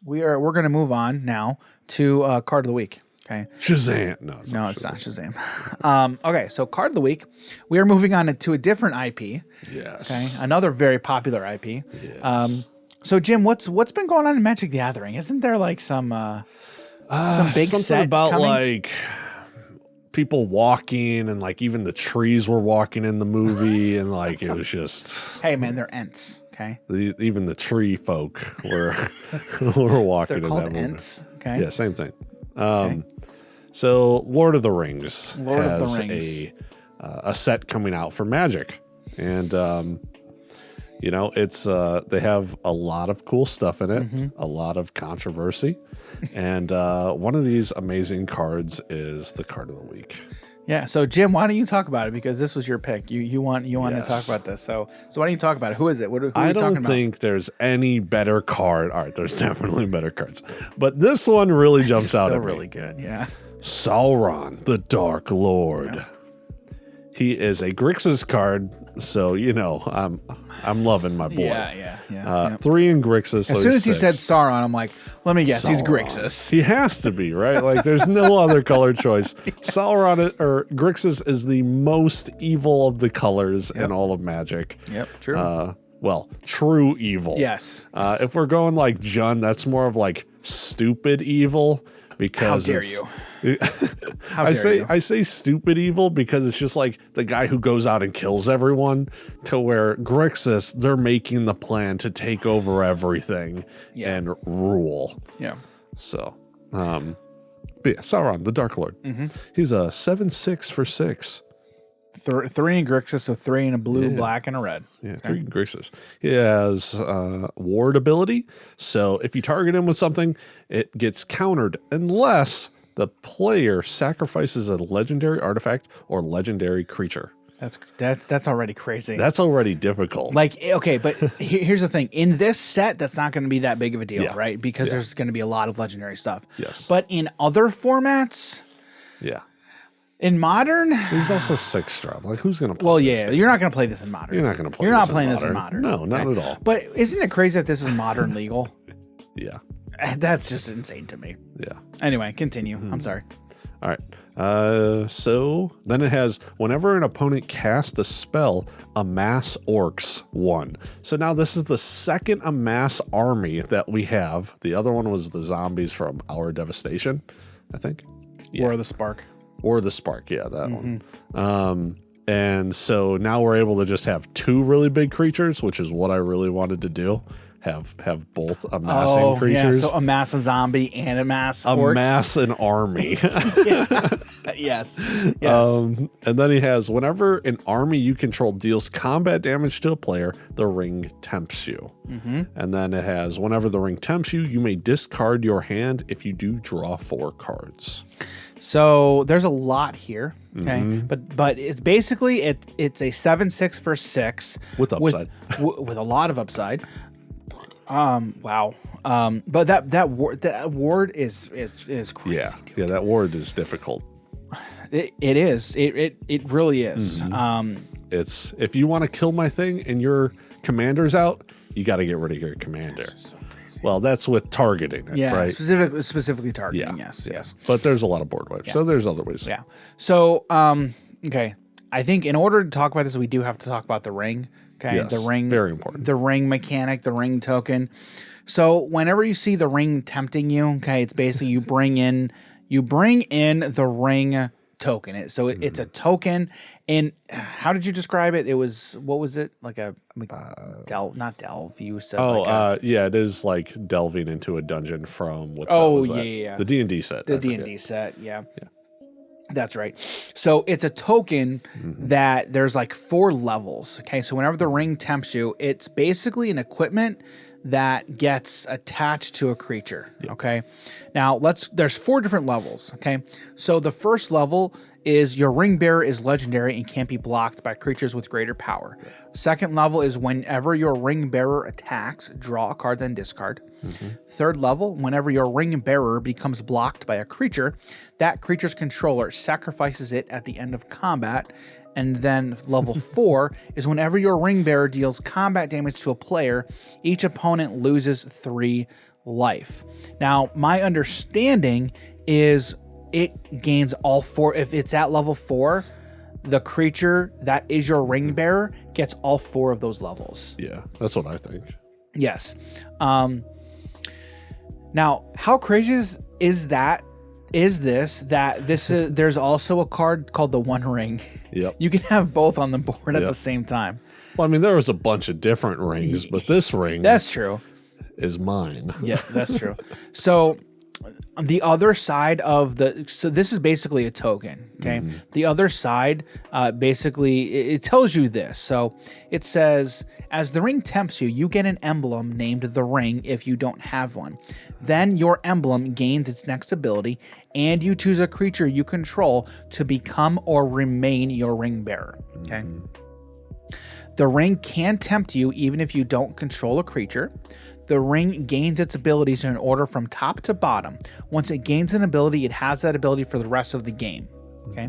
we're going to move on now to card of the week. Okay. Shazam. No, it's not Shazam. Okay, so card of the week. We are moving on to a different IP. Yes. Okay, another very popular IP. Yes. So Jim, what's been going on in Magic the Gathering? Isn't there like some big something set about coming? like people walking and like even the trees were walking in the movie and like it was just hey man, they're Ents. Okay. Even the tree folk were were walking. They're in called that movie. Ents. Okay. Yeah, same thing. So Lord of the Rings has a set coming out for Magic, and you know it's they have a lot of cool stuff in it, a lot of controversy, and one of these amazing cards is the card of the week. Yeah. So Jim, why don't you talk about it, because this was your pick. You want to talk about this. So why don't you talk about it? Who is it? Who are you talking about? I don't think there's any better card. All right, there's definitely better cards, but this one really jumps out at me. Really good. Yeah. Sauron, the Dark Lord. Yeah. He is a Grixis card, so you know I'm loving my boy. Yeah. 3 in Grixis. As soon as he said Sauron, I'm like, let me guess, Sauron. he's Grixis. He has to be, right? Like, there's no other color choice. Sauron or Grixis is the most evil of the colors in all of Magic. Yep, true. Well, true evil. Yes. If we're going like Jun, that's more of like stupid evil. Because how dare you? I say stupid evil because it's just like the guy who goes out and kills everyone, to where Grixis, they're making the plan to take over everything and rule. Yeah. So, but yeah, Sauron, the Dark Lord. He's a 7/6 for 6. 3 in Grixis, so 3 in a blue, black, and a red. Yeah, 3 in Grixis. He has ward ability. So if you target him with something, it gets countered unless the player sacrifices a legendary artifact or legendary creature. That's already crazy. That's already difficult. Like, okay, but here's the thing. In this set, that's not going to be that big of a deal, right? Because there's going to be a lot of legendary stuff. Yes. But in other formats... Yeah. In Modern, he's also 6-drop. Like, who's gonna play? Well, yeah, you're not gonna play this in Modern. You're not gonna play. You're not playing this in Modern. No, not at all. But isn't it crazy that this is Modern legal? Yeah, that's just insane to me. Yeah. Anyway, continue. I'm sorry. All right. So then it has whenever an opponent casts a spell, amass orcs 1. So now this is the second amass army that we have. The other one was the zombies from Our Devastation, I think. Yeah. Or the Spark. Or the Spark, yeah, that one. And so now we're able to just have 2 really big creatures, which is what I really wanted to do. Have both amassing creatures. Yeah, so amass a zombie and amass orcs. Amass an army. Yes. And then he has, whenever an army you control deals combat damage to a player, the ring tempts you. And then it has, whenever the ring tempts you, you may discard your hand. If you do, draw 4 cards. So there's a lot here, okay? But it's basically it's a 7/6 for 6 with upside, with a lot of upside. Wow. But that ward is crazy. Yeah, dude. yeah, that ward is difficult. It is. It really is. It's, if you want to kill my thing and your commander's out, you got to get rid of your commander. Well, that's with targeting it, right? Specifically targeting, yes. But there's a lot of board wipes, so there's other ways. Yeah. So, okay. I think in order to talk about this, we do have to talk about the ring. Okay. Yes, the ring. Very important. The ring mechanic, the ring token. So whenever you see the ring tempting you, okay, it's basically you bring in the ring token. It's a token. And how did you describe it? It was, what was it? Like a not delve. You said yeah, it is like delving into a dungeon from what's that? The D&D set. The D&D set, yeah. That's right. So it's a token that there's like 4 levels. Okay, so whenever the ring tempts you, it's basically an equipment that gets attached to a creature. Okay, now there's 4 different levels. Okay, so the first level is your ring bearer is legendary and can't be blocked by creatures with greater power. Second level is whenever your ring bearer attacks, draw a card, then discard. Third level, whenever your ring bearer becomes blocked by a creature, that creature's controller sacrifices it at the end of combat. And then level 4 is whenever your ring bearer deals combat damage to a player, each opponent loses 3 life. Now, my understanding is it gains all 4. If it's at level 4, the creature that is your ring bearer gets all 4 of those levels. Yeah, that's what I think. Yes. Now, how crazy is that? There's also a card called the One Ring. Yep. You can have both on the board at the same time. Well, I mean, there was a bunch of different rings, but this ring That's true. is mine. Yeah, that's true. So the other side of so this is basically a token. Okay. The other side, basically it tells you this. So it says, as the ring tempts you, you get an emblem named the ring if you don't have one. Then your emblem gains its next ability and you choose a creature you control to become or remain your ring bearer. Okay. The ring can tempt you even if you don't control a creature. The ring gains its abilities in order from top to bottom. Once it gains an ability, it has that ability for the rest of the game. Okay.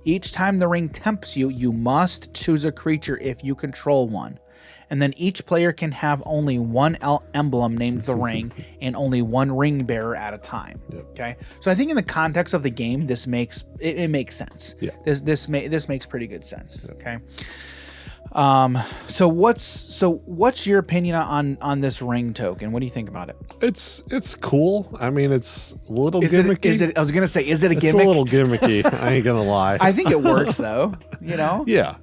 Each time the ring tempts you, you must choose a creature if you control one. And then each player can have only one emblem named the ring and only one ring bearer at a time. Yep. Okay. So I think in the context of the game, this makes it makes sense. Yeah. This makes pretty good sense. Yep. Okay. So what's your opinion on this ring token? What do you think about it? It's cool. I mean, it's a little gimmicky. I was gonna say, is it a it's gimmick? a little gimmicky. I ain't gonna lie. I think it works though. You know? Yeah.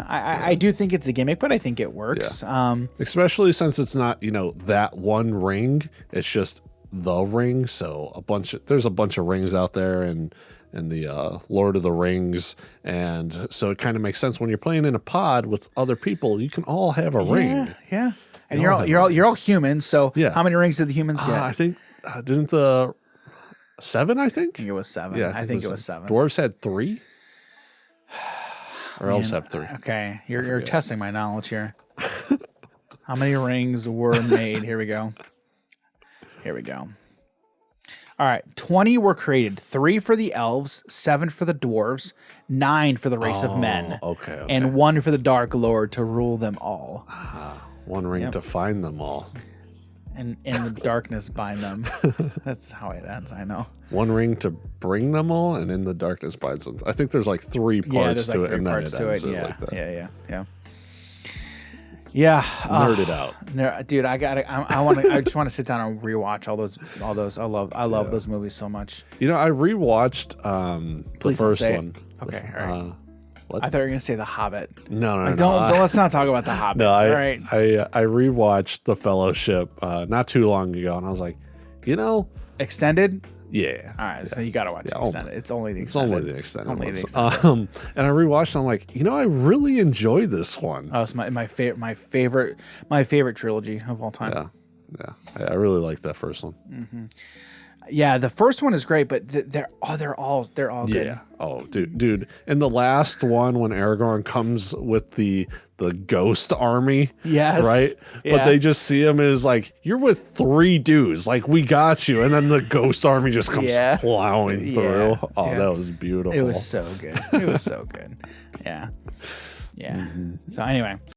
I do think it's a gimmick, but I think it works. Yeah. Especially since it's not, that one ring. It's just the ring. So there's a bunch of rings out there, and the Lord of the Rings, and so it kind of makes sense when you're playing in a pod with other people. You can all have a ring. Yeah, and you're all humans. So how many rings did the humans get? I think didn't the 7? I think it was 7. Yeah, I think it was 7. Dwarves had 3, or elves have 3. Okay, you're testing my knowledge here. How many rings were made? Here we go. All right, 20 were created. 3 for the elves, 7 for the dwarves, 9 for the race of men. Okay. And 1 for the Dark Lord to rule them all. One ring to find them all. And in the darkness bind them. That's how it ends, I know. One ring to bring them all, and in the darkness binds them. I think there's like 3 parts to it, and then it ends it like that. Yeah. Nerded out. Dude, I just want to sit down and rewatch all those. I love those movies so much. I rewatched the first one. Okay, all right. What? I thought you were gonna say The Hobbit. No. Let's not talk about The Hobbit. No, all right. I rewatched The Fellowship not too long ago, and I was like, extended. Yeah. All right. So you gotta watch the extended. It's only the extended. And I rewatched. And I'm like, I really enjoyed this one. Oh, it's my favorite trilogy of all time. Yeah. I really like that first one. Mm-hmm. Yeah, the first one is great, but they're all good. Yeah. Oh, dude. In the last one, when Aragorn comes with the ghost army, yes, right? Yeah. But they just see him as like, you're with 3 dudes, like we got you, and then the ghost army just comes plowing through. Oh, that was beautiful. It was so good. Yeah. Mm-hmm. So anyway.